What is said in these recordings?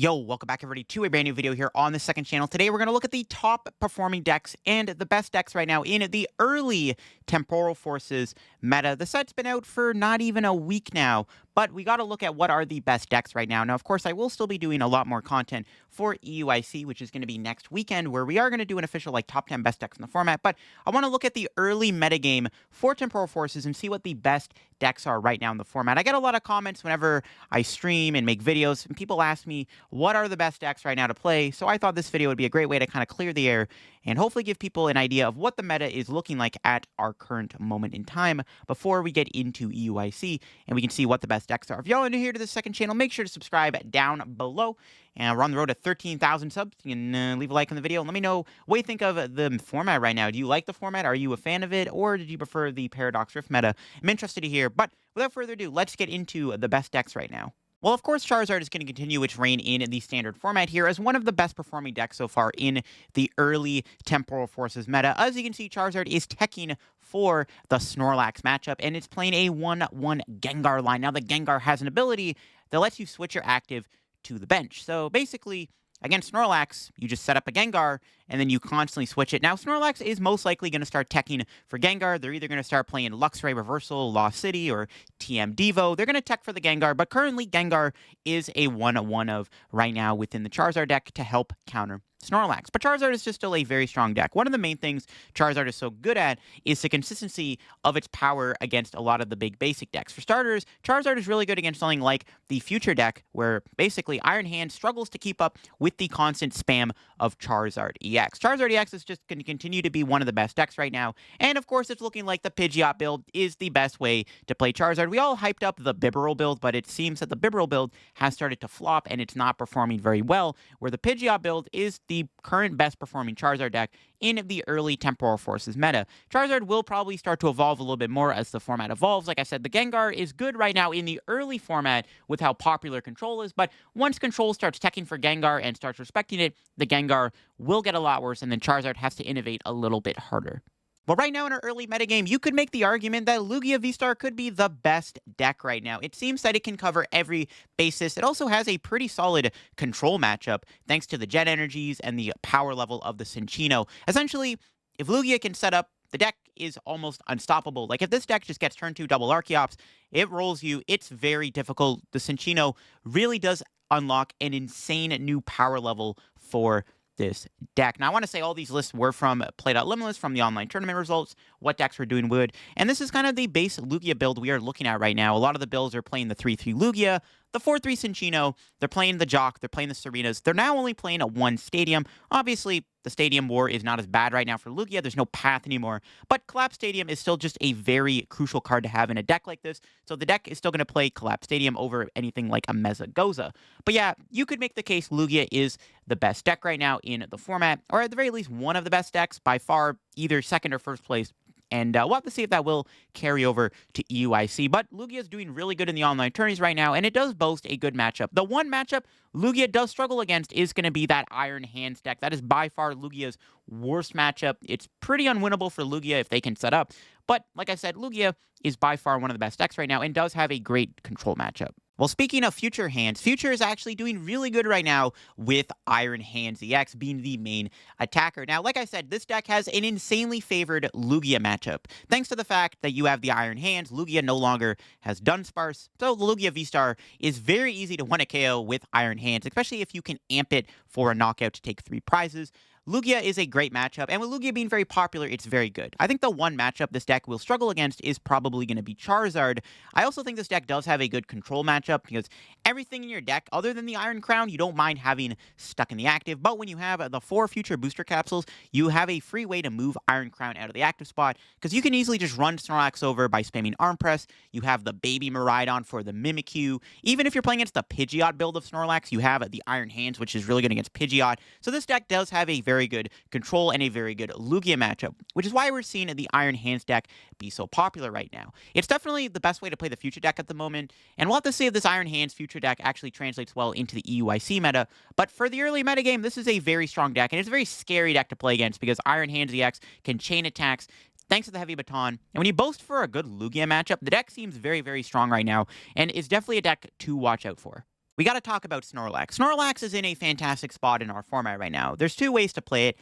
Yo, welcome back everybody to a brand new video here on the second channel. Today we're going to look at the top performing decks and the best decks right now in the early Temporal Forces meta. The set's been out for not even a week now, but we got to look at what are the best decks right now. Now, of course, I will still be doing a lot more content for EUIC, which is going to be next weekend, where we are going to do an official top 10 best decks in the format, but I want to look at the early metagame for Temporal Forces and see what the best decks are right now in the format. I get a lot of comments whenever I stream and make videos, and people ask me, what are the best decks right now to play? So I thought this video would be a great way to kind of clear the air and hopefully give people an idea of what the meta is looking like at our current moment in time before we get into EUIC and we can see what the best decks are. If y'all are new here to the second channel, make sure to subscribe down below. And we're on the road to 13,000 subs. You can leave a like on the video and let me know what you think of the format right now. Do you like the format? Are you a fan of it? Or did you prefer the Paradox Rift meta? I'm interested to hear. But without further ado, let's get into the best decks right now. Well, of course, Charizard is going to continue its reign in the standard format here as one of the best performing decks so far in the early Temporal Forces meta. As you can see, Charizard is teching for the Snorlax matchup, and it's playing a 1-1 Gengar line. Now, the Gengar has an ability that lets you switch your active to the bench. So basically, against Snorlax, you just set up a Gengar, and then you constantly switch it. Now, Snorlax is most likely going to start teching for Gengar. They're either going to start playing Luxray Reversal, Lost City, or TM Devo. They're going to tech for the Gengar, but currently Gengar is a 1-1 of right now within the Charizard deck to help counter Snorlax. But Charizard is just still a very strong deck. One of the main things Charizard is so good at is the consistency of its power against a lot of the big basic decks. For starters, Charizard is really good against something like the Future deck, where basically Iron Hand struggles to keep up with the constant spam of Charizard EX. Charizard EX is just going to continue to be one of the best decks right now, and of course it's looking like the Pidgeot build is the best way to play Charizard. We all hyped up the Bibarel build, but it seems that the Bibarel build has started to flop and it's not performing very well, where the Pidgeot build is the current best performing Charizard deck in the early Temporal Forces meta. Charizard will probably start to evolve a little bit more as the format evolves. Like I said, the Gengar is good right now in the early format with how popular Control is, but once Control starts teching for Gengar and starts respecting it, the Gengar will get a lot worse, and then Charizard has to innovate a little bit harder. Well, right now in our early metagame, you could make the argument that Lugia VSTAR could be the best deck right now. It seems that it can cover every basis. It also has a pretty solid control matchup, thanks to the jet energies and the power level of the Cinccino. Essentially, if Lugia can set up, the deck is almost unstoppable. Like, if this deck just gets turned to double Archeops, it rolls you. It's very difficult. The Cinccino really does unlock an insane new power level for this deck. Now, I want to say all these lists were from Play.Limitless, from the online tournament results, what decks were doing good, and this is kind of the base Lugia build we are looking at right now. A lot of the builds are playing the 3-3 Lugia, the 4-3 Cinccino, they're playing the Jock, they're playing the Serenas. They're now only playing at one stadium. Obviously, the Stadium War is not as bad right now for Lugia. There's no path anymore, but Collapse Stadium is still just a very crucial card to have in a deck like this, so the deck is still going to play Collapse Stadium over anything like a Mezagoza. But yeah, you could make the case Lugia is the best deck right now in the format, or at the very least one of the best decks, by far either second or first place. And we'll have to see if that will carry over to EUIC. But Lugia is doing really good in the online tourneys right now, and it does boast a good matchup. The one matchup Lugia does struggle against is going to be that Iron Hands deck. That is by far Lugia's worst matchup. It's pretty unwinnable for Lugia if they can set up. But like I said, Lugia is by far one of the best decks right now and does have a great control matchup. Well, speaking of Future Hands, Future is actually doing really good right now with Iron Hands EX being the main attacker. Now, like I said, this deck has an insanely favored Lugia matchup. Thanks to the fact that you have the Iron Hands, Lugia no longer has Dunsparce, so the Lugia VSTAR is very easy to win a KO with Iron Hands, especially if you can amp it for a knockout to take 3 prizes. Lugia is a great matchup, and with Lugia being very popular, it's very good. I think the one matchup this deck will struggle against is probably going to be Charizard. I also think this deck does have a good control matchup, because everything in your deck, other than the Iron Crown, you don't mind having stuck in the active, but when you have the 4 future booster capsules, you have a free way to move Iron Crown out of the active spot, because you can easily just run Snorlax over by spamming Arm Press. You have the Baby Miraidon for the Mimikyu. Even if you're playing against the Pidgeot build of Snorlax, you have the Iron Hands, which is really good against Pidgeot. So this deck does have a very good control and a very good Lugia matchup, which is why we're seeing the Iron Hands deck be so popular right now. It's definitely the best way to play the Future deck at the moment, and we'll have to see if this Iron Hands Future deck actually translates well into the EUIC meta, but for the early metagame, this is a very strong deck, and it's a very scary deck to play against, because Iron Hands EX can chain attacks thanks to the heavy baton. And when you boast for a good Lugia matchup, the deck seems very, very strong right now, and is definitely a deck to watch out for. We got to talk about Snorlax. Snorlax is in a fantastic spot in our format right now. There's two ways to play it.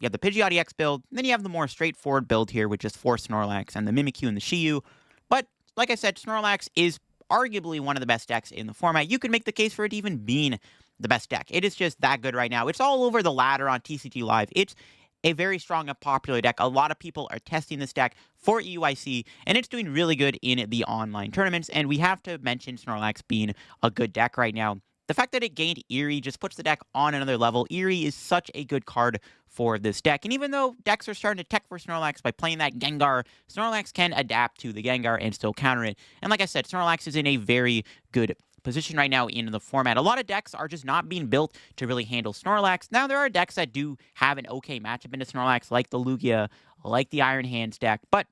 You have the Pidgeot EX build, and then you have the more straightforward build here with just 4 Snorlax and the Mimikyu and the Shiyu. But, like I said, Snorlax is arguably one of the best decks in the format. You could make the case for it even being the best deck. It is just that good right now. It's all over the ladder on TCG Live. It's a very strong and popular deck. A lot of people are testing this deck for EUIC, and it's doing really good in the online tournaments, and we have to mention Snorlax being a good deck right now. The fact that it gained Eerie just puts the deck on another level. Eerie is such a good card for this deck, and even though decks are starting to tech for Snorlax by playing that Gengar, Snorlax can adapt to the Gengar and still counter it. And like I said, Snorlax is in a very good position right now in the format. A lot of decks are just not being built to really handle Snorlax. Now, there are decks that do have an okay matchup into Snorlax, like the Lugia, like the Iron Hands deck, but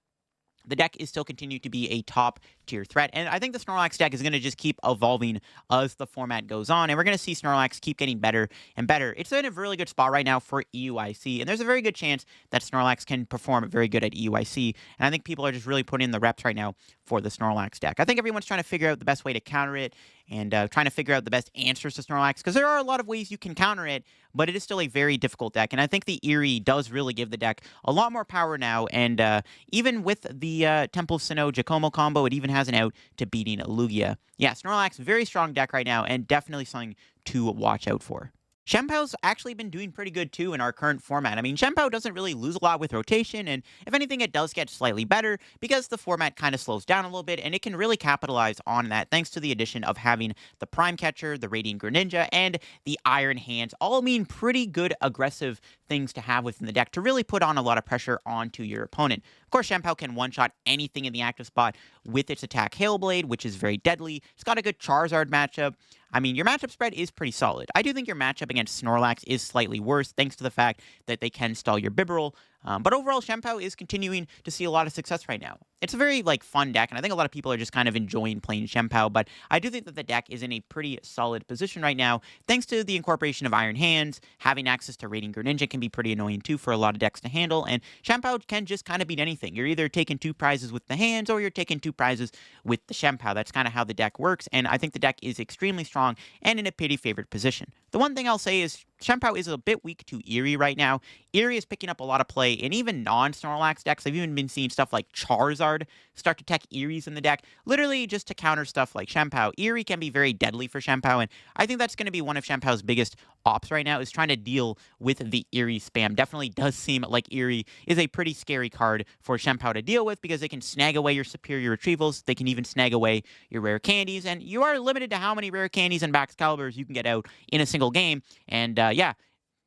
the deck is still continuing to be a top-tier threat, and I think the Snorlax deck is going to just keep evolving as the format goes on, and we're going to see Snorlax keep getting better and better. It's in a really good spot right now for EUIC, and there's a very good chance that Snorlax can perform very good at EUIC, and I think people are just really putting in the reps right now for the Snorlax deck. I think everyone's trying to figure out the best way to counter it, and trying to figure out the best answers to Snorlax, because there are a lot of ways you can counter it, but it is still a very difficult deck, and I think the Eerie does really give the deck a lot more power now, and even with the Temple Sinnoh Giacomo combo, it even has an out to beating Lugia. Yeah, Snorlax, very strong deck right now, and definitely something to watch out for. Chien-Pao's actually been doing pretty good, too, in our current format. I mean, Chien-Pao doesn't really lose a lot with rotation, and if anything, it does get slightly better because the format kind of slows down a little bit, and it can really capitalize on that thanks to the addition of having the Prime Catcher, the Radiant Greninja, and the Iron Hands, all mean pretty good aggressive things to have within the deck to really put on a lot of pressure onto your opponent. Of course, Chien-Pao can one-shot anything in the active spot with its attack Hail Blade, which is very deadly. It's got a good Charizard matchup. I mean, your matchup spread is pretty solid. I do think your matchup against Snorlax is slightly worse, thanks to the fact that they can stall your Bibarel. But overall, Chien-Pao is continuing to see a lot of success right now. It's a very, fun deck, and I think a lot of people are just kind of enjoying playing Chien-Pao, but I do think that the deck is in a pretty solid position right now, thanks to the incorporation of Iron Hands. Having access to Radiant Greninja can be pretty annoying, too, for a lot of decks to handle, and Chien-Pao can just kind of beat anything. You're either taking 2 prizes with the hands, or you're taking 2 prizes with the Chien-Pao. That's kind of how the deck works, and I think the deck is extremely strong and in a pretty favored position. The one thing I'll say is Chien-Pao is a bit weak to Eerie right now. Eerie is picking up a lot of play in even non-Snorlax decks. I've even been seeing stuff like Charizard start to tech Eerie's in the deck, literally just to counter stuff like Chien-Pao. Eerie can be very deadly for Chien-Pao, and I think that's going to be one of Chien-Pao's biggest ops right now, is trying to deal with the Eerie spam. Definitely does seem like Eerie is a pretty scary card for Chien-Pao to deal with, because they can snag away your superior retrievals, they can even snag away your rare candies, and you are limited to how many rare candies and Bax Caliburs you can get out in a single game, and yeah,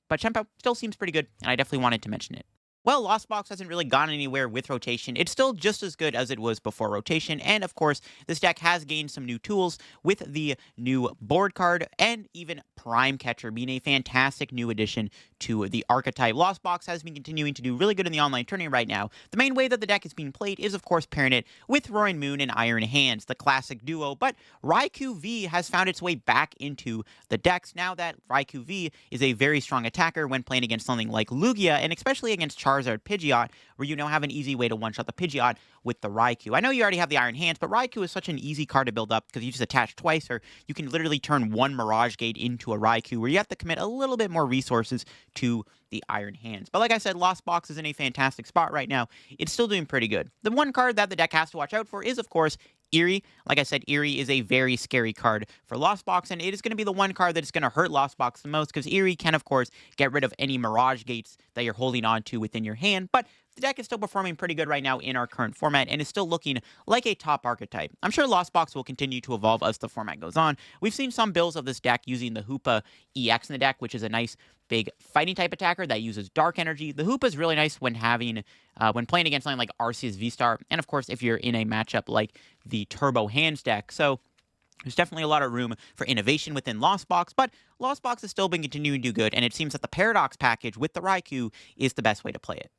but Chien-Pao still seems pretty good, and I definitely wanted to mention it. Well, Lost Box hasn't really gone anywhere with rotation. It's still just as good as it was before rotation, and of course, this deck has gained some new tools with the new board card, and even Prime Catcher being a fantastic new addition to the archetype. Lost Box has been continuing to do really good in the online tournament right now. The main way that the deck is being played is, of course, pairing it with Roaring Moon and Iron Hands, the classic duo, but Raikou V has found its way back into the decks now that Raikou V is a very strong attacker when playing against something like Lugia, and especially against Charizard Pidgeot, where you now have an easy way to one-shot the Pidgeot with the Raikou. I know you already have the Iron Hands, but Raikou is such an easy card to build up because you just attach twice, or you can literally turn 1 Mirage Gate into a Raikou, where you have to commit a little bit more resources to the Iron Hands. But like I said, Lost Box is in a fantastic spot right now. It's still doing pretty good. The one card that the deck has to watch out for is, of course, Eerie. Like I said, Eerie is a very scary card for Lost Box, and it is going to be the one card that is going to hurt Lost Box the most, because Eerie can, of course, get rid of any Mirage Gates that you're holding on to within your hand, but the deck is still performing pretty good right now in our current format, and is still looking like a top archetype. I'm sure Lost Box will continue to evolve as the format goes on. We've seen some builds of this deck using the Hoopa EX in the deck, which is a nice big fighting type attacker that uses dark energy. The Hoopa is really nice when playing against something like Arceus VSTAR, and of course if you're in a matchup like the Turbo Hands deck. So there's definitely a lot of room for innovation within Lost Box, but Lost Box has still been continuing to do good, and it seems that the Paradox package with the Raikou is the best way to play it.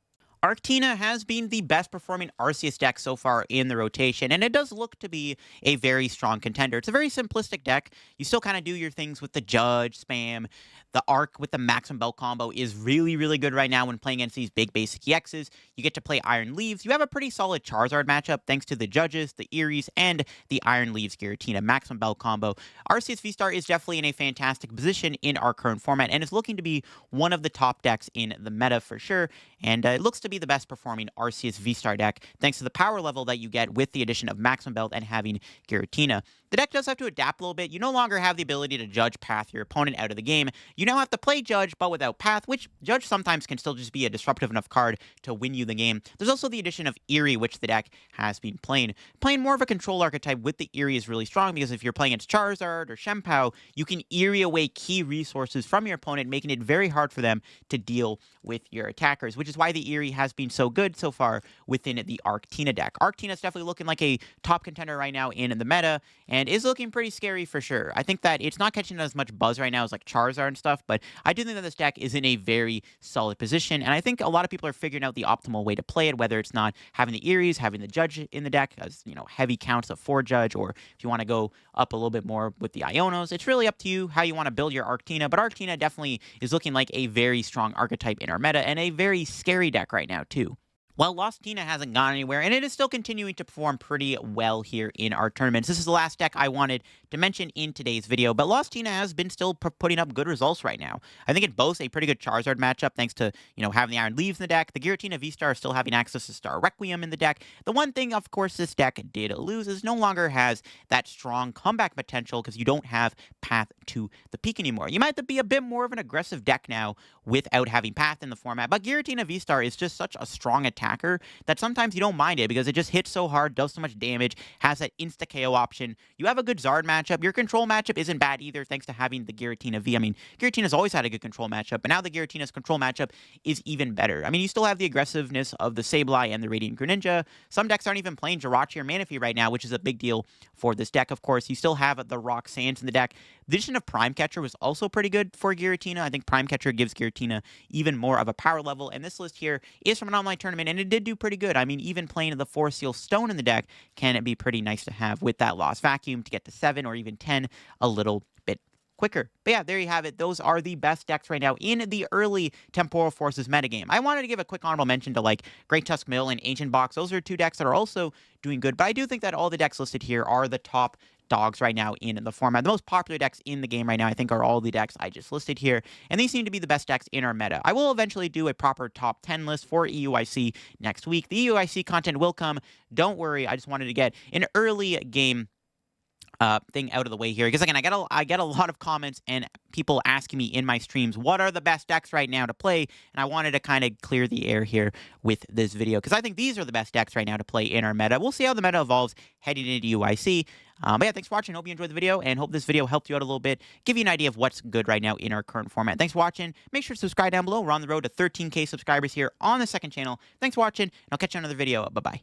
Arctina has been the best performing Arceus deck so far in the rotation, and it does look to be a very strong contender. It's a very simplistic deck. You still kind of do your things with the Judge, spam, The Arc with the maximum belt combo is really, really good right now when playing against these big basic EXs. You get to play Iron Leaves. You have a pretty solid Charizard matchup thanks to the Judges, the Eries, and the Iron Leaves Giratina maximum belt combo. Arceus VSTAR is definitely in a fantastic position in our current format and is looking to be one of the top decks in the meta for sure. And it looks to be the best performing Arceus VSTAR deck thanks to the power level that you get with the addition of maximum belt and having Giratina. The deck does have to adapt a little bit. You no longer have the ability to judge path your opponent out of the game. You now have to play Judge, but without path, which Judge sometimes can still just be a disruptive enough card to win you the game. There's also the addition of Eerie, which the deck has been playing. Playing more of a control archetype with the Eerie is really strong because if you're playing against Charizard or Chien-Pao, you can Eerie away key resources from your opponent, making it very hard for them to deal with your attackers, which is why the Eerie has been so good so far within the Arctina deck. Arctina is definitely looking like a top contender right now in the meta, and is looking pretty scary for sure. I think that it's not catching as much buzz right now as like Charizard and stuff, but I do think that this deck is in a very solid position, and I think a lot of people are figuring out the optimal way to play it, whether it's not having the Eries, having the Judge in the deck as, you know, heavy counts of 4 Judge, or if you want to go up a little bit more with the Ionos. It's really up to you how you want to build your Arctina, but Arctina definitely is looking like a very strong archetype in our meta, and a very scary deck right now too. Well, Lost Tina hasn't gone anywhere, and it is still continuing to perform pretty well here in our tournaments. This is the last deck I wanted to mention in today's video, but Lost Tina has been still putting up good results right now. I think it boasts a pretty good Charizard matchup thanks to, you know, having the Iron Leaves in the deck. The Giratina VSTAR still having access to Star Requiem in the deck. The one thing, of course, this deck did lose is no longer has that strong comeback potential because you don't have Path to the Peak anymore. You might have to be a bit more of an aggressive deck now without having Path in the format, but Giratina VSTAR is just such a strong attacker that sometimes you don't mind it because it just hits so hard, does so much damage, has that insta-KO option. You have a good Zard matchup. Your control matchup isn't bad either thanks to having the Giratina V. I mean, Giratina's always had a good control matchup, but now the Giratina's control matchup is even better. I mean, you still have the aggressiveness of the Sableye and the Radiant Greninja. Some decks aren't even playing Jirachi or Manaphy right now, which is a big deal for this deck, of course. You still have the Rock Sands in the deck. The addition of Prime Catcher was also pretty good for Giratina. I think Prime Catcher gives Giratina even more of a power level, and this list here is from an online tournament, and it did do pretty good. I mean, even playing the 4 Seal Stone in the deck can be pretty nice to have with that Lost Vacuum to get to 7 or even 10 a little bit quicker. But yeah, there you have it. Those are the best decks right now in the early Temporal Forces metagame. I wanted to give a quick honorable mention to like Great Tusk Mill and Ancient Box. Those are 2 decks that are also doing good, but I do think that all the decks listed here are the top dogs right now in the format. The most popular decks in the game right now, I think, are all the decks I just listed here, and these seem to be the best decks in our meta. I will eventually do a proper top 10 list for EUIC next week. The EUIC content will come. Don't worry. I just wanted to get an early game thing out of the way here, because again, I get a lot of comments and people asking me in my streams what are the best decks right now to play, and I wanted to kind of clear the air here with this video because I think these are the best decks right now to play in our meta. We'll see how the meta evolves heading into UIC. But yeah, thanks for watching. Hope you enjoyed the video, and hope this video helped you out a little bit, give you an idea of what's good right now in our current format. Thanks for watching. Make sure to subscribe down below. We're on the road to 13K subscribers here on the second channel. Thanks for watching, and I'll catch you on another video. Bye-bye.